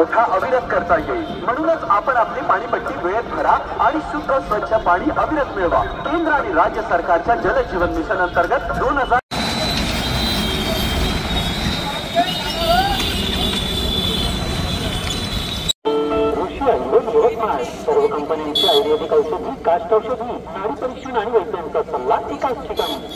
पुरवठा अविरत करता येईल। म्हणूनच आपण आपली पाणीपट्टी वेळेत भरा आणि शुद्ध स्वच्छ पाणी अविरत मिळवा। केंद्र आणि राज्य सरकारच्या जल जीवन मिशन अंतर्गत 2000 सर्व कंपन्यांची आयुर्वेदिक औषधी, काष्ट औषधी, नाडी परीक्षण आणि वैद्यांचा सल्ला एकाच ठिकाणी।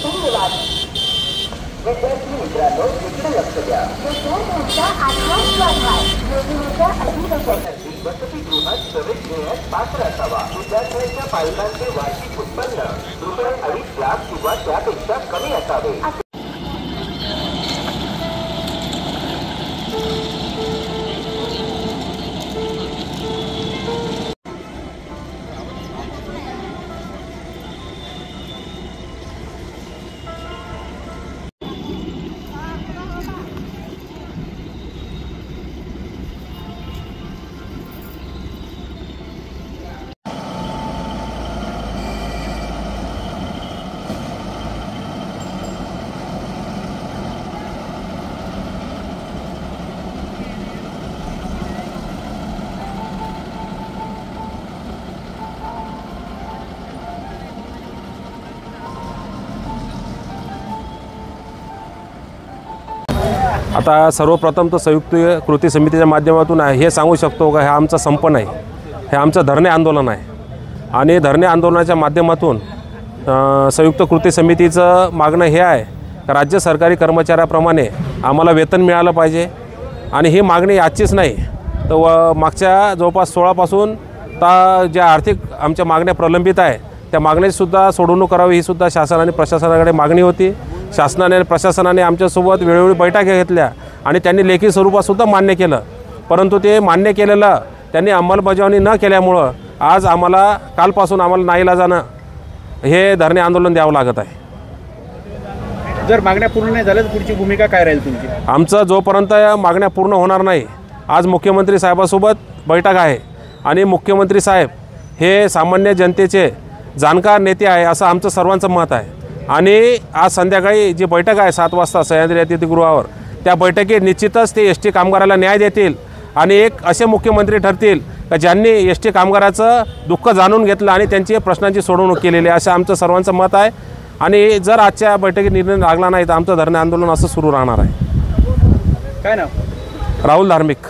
धन्यवाद। विद्यार्थी मित्रांनो, इकडे लक्ष द्या। विद्यार्थ्यांचा आत्मविश्वास योजनेच्या अधिवेशनासाठी वसतिगृहात प्रवेश घेण्यास पात्र असावा। विद्यार्थ्यांच्या पालकांचे वार्षिक उत्पन्न ₹2.5 लाख किंवा त्यापेक्षा कमी असावे। आता सर्वप्रथम तर संयुक्त कृती समितीच्या माध्यमातून हे सांगू शकतो का हे आमचा संप नाही, हे आमचं धरणे आंदोलन आहे। आणि धरणे आंदोलनाच्या माध्यमातून संयुक्त कृती समितीचं मागणं हे आहे की राज्य सरकारी कर्मचाऱ्याप्रमाणे आम्हाला वेतन मिळालं पाहिजे। आणि ही मागणी आजचीच नाही, तर मागच्या जवळपास 16 पासून ज्या आर्थिक आमच्या मागण्या प्रलंबित आहे त्या मागण्याचीसुद्धा सोडवणूक करावी ही सुद्धा शासन आणि प्रशासनाकडे मागणी होती। शासनाने आणि प्रशासनाने आमच्यासोबत वेळोवेळी बैठका घेतल्या आणि त्यांनी लेखी स्वरूपातसुद्धा मान्य केलं, परंतु ते मान्य केलेलं त्यांनी अंमलबजावणी न केल्यामुळं आज आम्हाला कालपासून आम्हाला नाईलाजानं हे धरणे आंदोलन द्यावं लागत आहे। जर मागण्या पूर्ण नाही झाल्या तर पुढची भूमिका काय राहील तुमची? आमचं जोपर्यंत मागण्या पूर्ण होणार नाही, आज मुख्यमंत्री साहेबासोबत बैठक आहे आणि मुख्यमंत्री साहेब हे सामान्य जनतेचे जाणकार नेते आहे असं आमचं सर्वांचं मत आहे। आणि आज संध्याकाळी जी बैठक आहे 7 वाजता सह्याद्री अतिथीगृहावर, त्या बैठकीत निश्चितच ते एस टी कामगाराला न्याय देतील आणि एक असे मुख्यमंत्री ठरतील का ज्यांनी एस टी कामगाराचं दुःख जाणून घेतलं आणि त्यांची प्रश्नांची सोडवणूक केलेली आहे असं आमचं सर्वांचं मत आहे। आणि जर आजच्या बैठकीत निर्णय लागला नाही तर आमचं धरणे आंदोलन असं सुरू राहणार आहे। काय नाव? राहुल धार्मिक।